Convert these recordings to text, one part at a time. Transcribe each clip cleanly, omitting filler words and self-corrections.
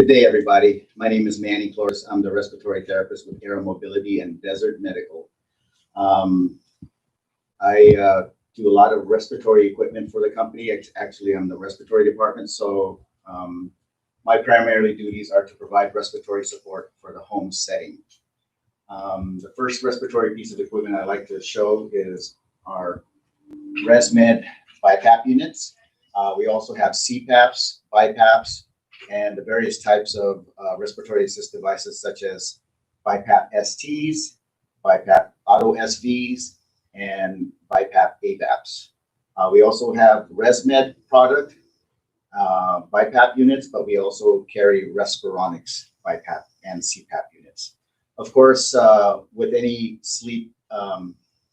Good day, everybody. My name is Manny Flores. I'm the respiratory therapist with Aero Mobility and Desert Medical. I do a lot of respiratory equipment for the company. Actually, I'm the respiratory department. So my primary duties are to provide respiratory support for the home setting. The first respiratory piece of equipment I like to show is our ResMed BiPAP units. We also have CPAPs, BiPAPs, and the various types of respiratory assist devices such as BiPAP STs, BiPAP Auto SVs, and BiPAP ABAPs. We also have ResMed product BiPAP units, but we also carry Respironics BiPAP and CPAP units. Of course, with any sleep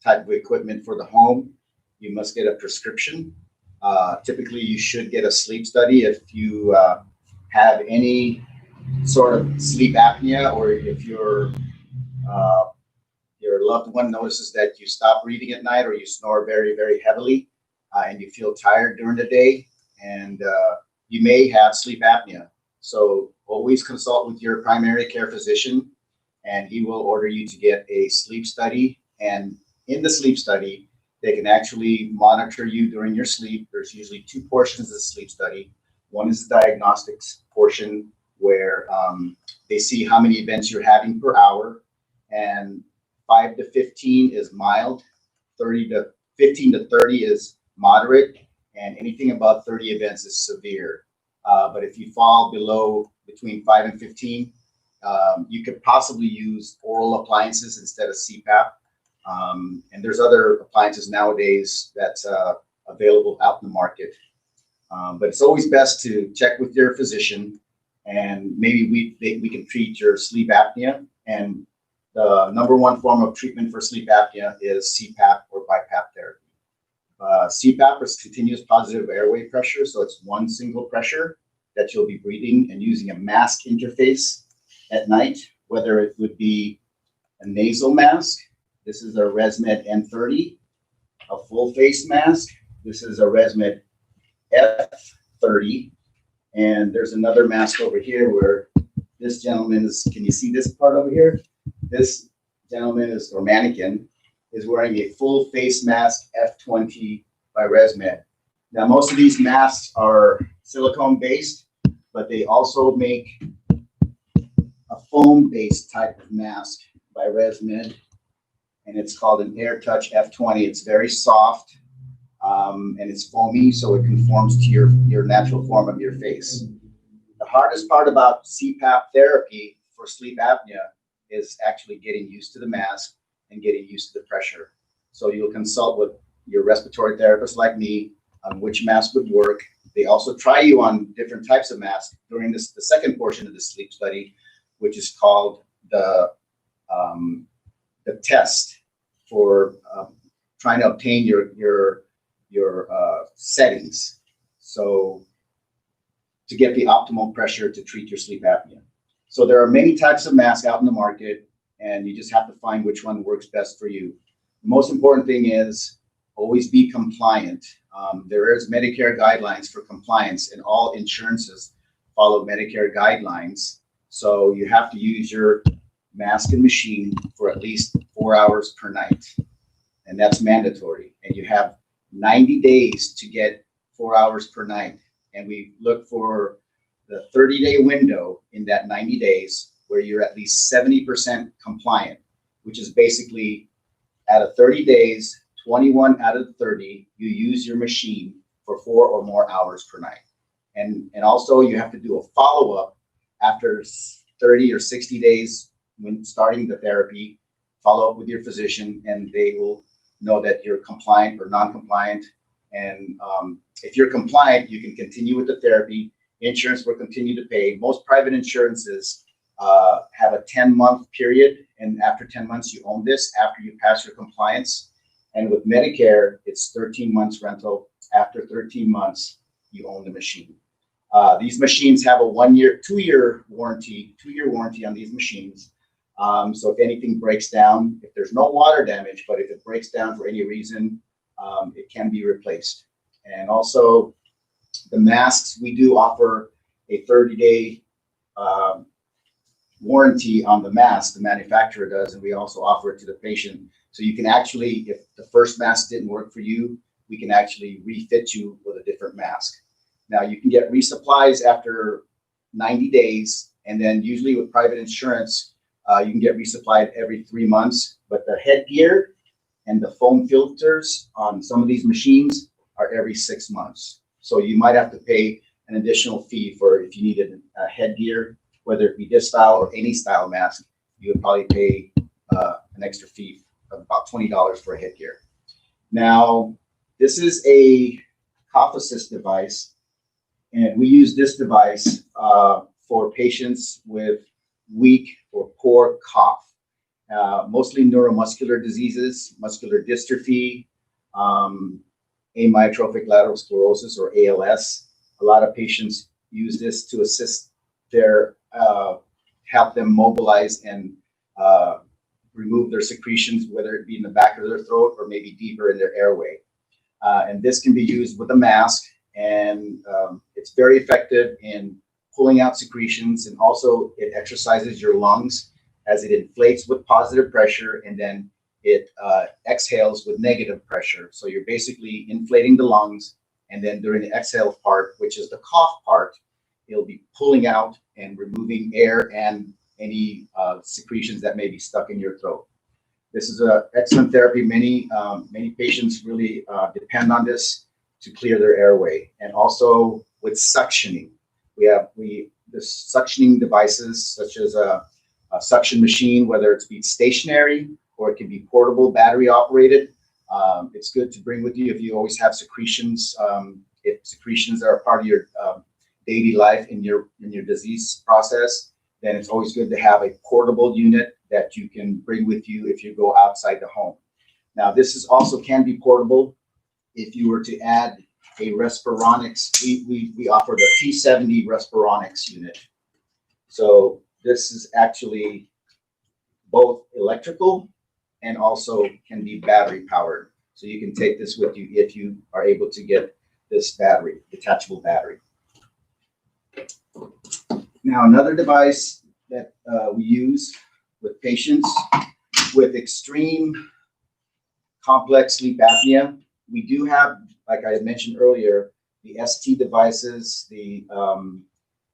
type of equipment for the home, you must get a prescription. Typically, you should get a sleep study if you have any sort of sleep apnea, or if your loved one notices that you stop breathing at night, or you snore very, very heavily, and you feel tired during the day, and you may have sleep apnea. So always consult with your primary care physician, and he will order you to get a sleep study. And in the sleep study, they can actually monitor you during your sleep. There's usually two portions of the sleep study. One is the diagnostics portion, where they see how many events you're having per hour, and 5 to 15 is mild, 15 to 30 is moderate, and anything above 30 events is severe. But if you fall below between 5 and 15, you could possibly use oral appliances instead of CPAP. And there's other appliances nowadays that's available out in the market. But it's always best to check with your physician, and maybe we can treat your sleep apnea. And the number one form of treatment for sleep apnea is CPAP or BiPAP therapy. CPAP is continuous positive airway pressure, so it's one single pressure that you'll be breathing and using a mask interface at night, whether it would be a nasal mask. This is a ResMed N30, a full face mask. This is a ResMed F30, and there's another mask over here where this gentleman is, can you see this part over here? This gentleman is, or mannequin, is wearing a full face mask F20 by ResMed. Now, most of these masks are silicone based, but they also make a foam based type of mask by ResMed, and it's called an AirTouch F20. It's very soft. And it's foamy, so it conforms to your natural form of your face. The hardest part about CPAP therapy for sleep apnea is actually getting used to the mask and getting used to the pressure. So you'll consult with your respiratory therapist like me on which mask would work. They also try you on different types of masks during the second portion of the sleep study, which is called the test for trying to obtain your settings, so to get the optimal pressure to treat your sleep apnea. So there are many types of masks out in the market, and you just have to find which one works best for you. The most important thing is always be compliant. There is Medicare guidelines for compliance, and all insurances follow Medicare guidelines. So you have to use your mask and machine for at least 4 hours per night, and that's mandatory. And you have 90 days to get 4 hours per night. And we look for the 30-day window in that 90 days where you're at least 70% compliant, which is basically out of 30 days, 21 out of the 30, you use your machine for 4 or more hours per night. And also you have to do a follow-up after 30 or 60 days when starting the therapy. Follow up with your physician, and they will know that you're compliant or non-compliant. And if you're compliant, you can continue with the therapy. Insurance will continue to pay. Most private insurances have a 10-month period, and after 10 months, you own this after you pass your compliance. And with Medicare, it's 13 months rental. After 13 months, you own the machine. These machines have a 1 year, 2 year warranty, 2 year warranty on these machines. So if anything breaks down, if there's no water damage, but if it breaks down for any reason, it can be replaced. And also the masks, we do offer a 30-day warranty on the mask, the manufacturer does, and we also offer it to the patient. So you can actually, if the first mask didn't work for you, we can actually refit you with a different mask. Now you can get resupplies after 90 days, and then usually with private insurance, you can get resupplied every 3 months, but the headgear and the foam filters on some of these machines are every 6 months. So you might have to pay an additional fee for if you needed a headgear, whether it be this style or any style mask, you would probably pay an extra fee of about $20 for a headgear. Now, this is a cough assist device, and we use this device for patients with weak or poor cough, mostly neuromuscular diseases, muscular dystrophy, amyotrophic lateral sclerosis or ALS. A lot of patients use this to assist their, help them mobilize and remove their secretions, whether it be in the back of their throat or maybe deeper in their airway. And this can be used with a mask, and it's very effective in pulling out secretions, and also it exercises your lungs as it inflates with positive pressure, and then it exhales with negative pressure. So you're basically inflating the lungs, and then during the exhale part, which is the cough part, it'll be pulling out and removing air and any secretions that may be stuck in your throat. This is an excellent therapy. Many patients really depend on this to clear their airway. And also with suctioning, the suctioning devices such as a suction machine, whether it's be stationary or it can be portable, battery operated. It's good to bring with you if you always have secretions. If secretions are a part of your daily life in your disease process, then it's always good to have a portable unit that you can bring with you if you go outside the home. Now, this is also can be portable. If you were to add a Respironics, we offer the P70 Respironics unit. So this is actually both electrical and also can be battery powered. So you can take this with you if you are able to get this battery, detachable battery. Now, another device that we use with patients with extreme complex sleep apnea, we do have, like I mentioned earlier, the ST devices, the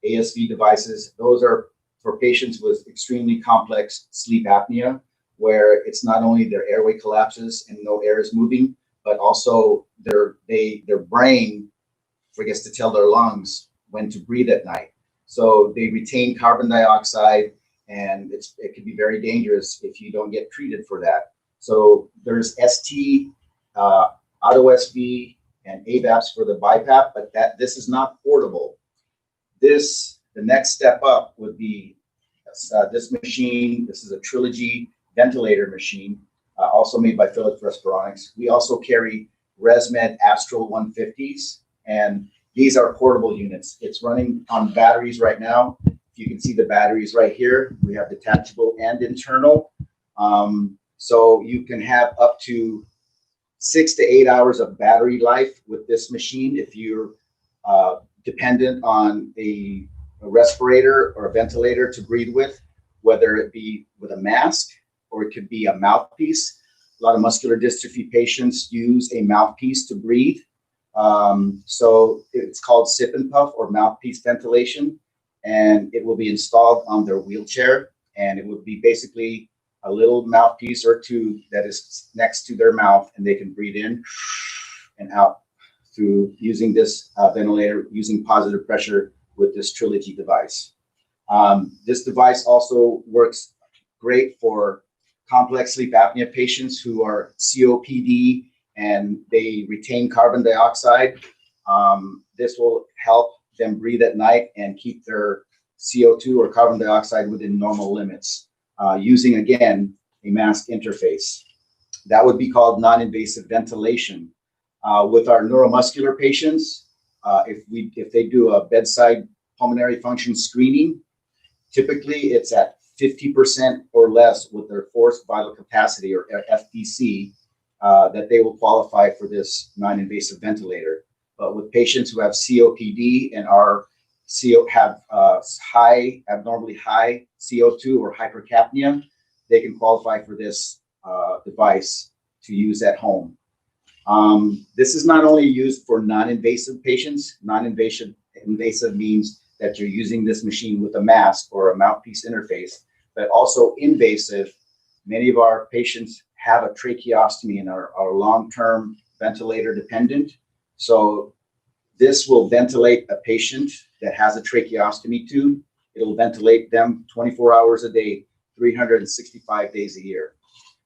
ASV devices. Those are for patients with extremely complex sleep apnea, where it's not only their airway collapses and no air is moving, but also their brain forgets to tell their lungs when to breathe at night. So they retain carbon dioxide, and it can be very dangerous if you don't get treated for that. So there's ST, Auto SV, and AVAPs for the BiPAP, but this is not portable. The next step up would be this machine. This is a Trilogy ventilator machine, also made by Philips Respironics. We also carry ResMed Astral 150s, and these are portable units. It's running on batteries right now. You can see the batteries right here. We have detachable and internal. So you can have up to 6 to 8 hours of battery life with this machine if you're dependent on a respirator or a ventilator to breathe with, whether it be with a mask or it could be a mouthpiece. A lot of muscular dystrophy patients use a mouthpiece to breathe. So it's called sip and puff or mouthpiece ventilation, and it will be installed on their wheelchair, and it would be basically a little mouthpiece or tube that is next to their mouth, and they can breathe in and out through using this ventilator, using positive pressure with this Trilogy device. This device also works great for complex sleep apnea patients who are COPD and they retain carbon dioxide. This will help them breathe at night and keep their CO2 or carbon dioxide within normal limits, using, again, a mask interface. That would be called non-invasive ventilation. With our neuromuscular patients, if they do a bedside pulmonary function screening, typically it's at 50% or less with their forced vital capacity or FVC, that they will qualify for this non-invasive ventilator. But with patients who have COPD and are have abnormally high CO2 or hypercapnia, they can qualify for this device to use at home. This is not only used for non-invasive patients. Invasive means that you're using this machine with a mask or a mouthpiece interface, but also invasive. Many of our patients have a tracheostomy and are long-term ventilator dependent. So this will ventilate a patient that has a tracheostomy tube. It'll ventilate them 24 hours a day, 365 days a year.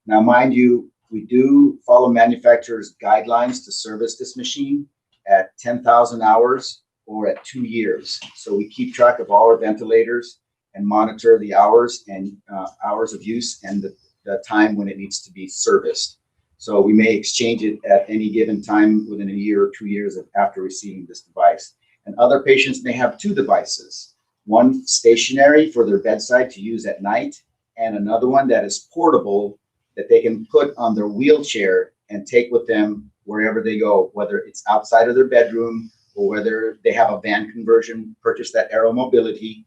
Now, mind you, we do follow manufacturers' guidelines to service this machine at 10,000 hours or at 2 years. So we keep track of all our ventilators and monitor the hours and hours of use and the time when it needs to be serviced. So we may exchange it at any given time within a year or 2 years after receiving this device. And other patients may have two devices, one stationary for their bedside to use at night, and another one that is portable that they can put on their wheelchair and take with them wherever they go, whether it's outside of their bedroom or whether they have a van conversion, purchase that Aero Mobility.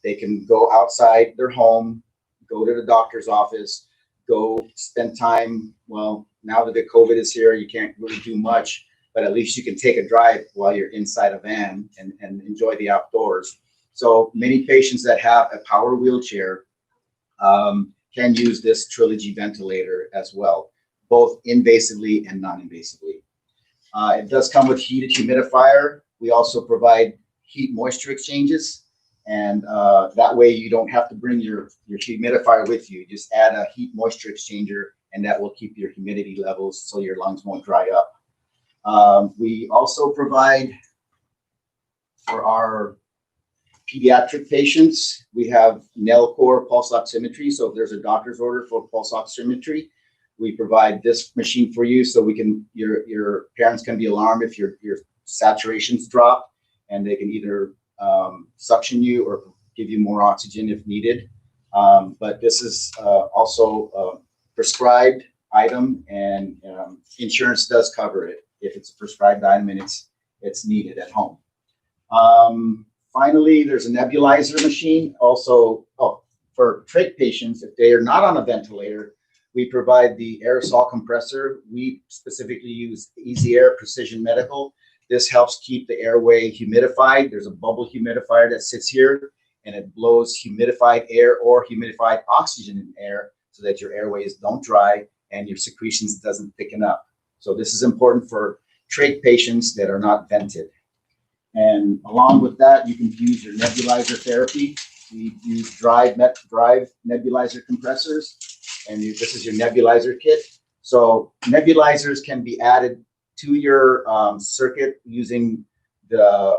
They can go outside their home, go to the doctor's office, go spend time. Well, now that the COVID is here, you can't really do much, but at least you can take a drive while you're inside a van and enjoy the outdoors. So many patients that have a power wheelchair can use this Trilogy ventilator as well, both invasively and non-invasively. It does come with heated humidifier. We also provide heat moisture exchanges, and that way you don't have to bring your humidifier with you. Just add a heat moisture exchanger, and that will keep your humidity levels so your lungs won't dry up. We also provide for our pediatric patients, we have Nellcore pulse oximetry. So if there's a doctor's order for pulse oximetry, we provide this machine for you, so we can your parents can be alarmed if your saturations drop, and they can either suction you or give you more oxygen if needed. But this is also a prescribed item, and insurance does cover it if it's a prescribed item and it's needed at home. Finally, there's a nebulizer machine. Also, for trach patients, if they are not on a ventilator, we provide the aerosol compressor. We specifically use Easy Air Precision Medical. This helps keep the airway humidified. There's a bubble humidifier that sits here, and it blows humidified air or humidified oxygen in air so that your airways don't dry and your secretions doesn't thicken up. So this is important for trach patients that are not vented. And along with that, you can use your nebulizer therapy. We use drive nebulizer compressors, and this is your nebulizer kit. So nebulizers can be added to your circuit using the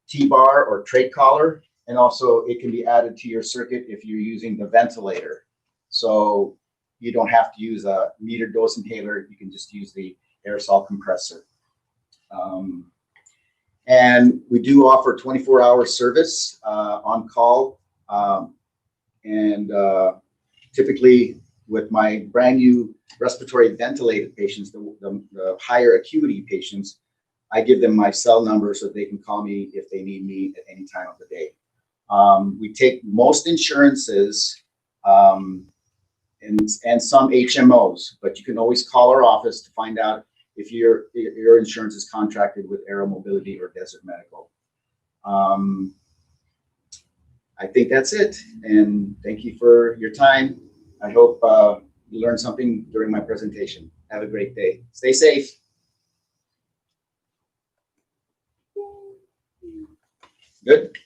T-bar or trach collar, and also it can be added to your circuit if you're using the ventilator. So you don't have to use a meter dose inhaler. You can just use the aerosol compressor. And we do offer 24-hour service on call. Typically with my brand new respiratory ventilated patients, the higher acuity patients, I give them my cell number so they can call me if they need me at any time of the day. We take most insurances and some HMOs, but you can always call our office to find out if your insurance is contracted with Aero Mobility or Desert Medical. I think that's it, and thank you for your time. I hope you learned something during my presentation. Have a great day. Stay safe. Good.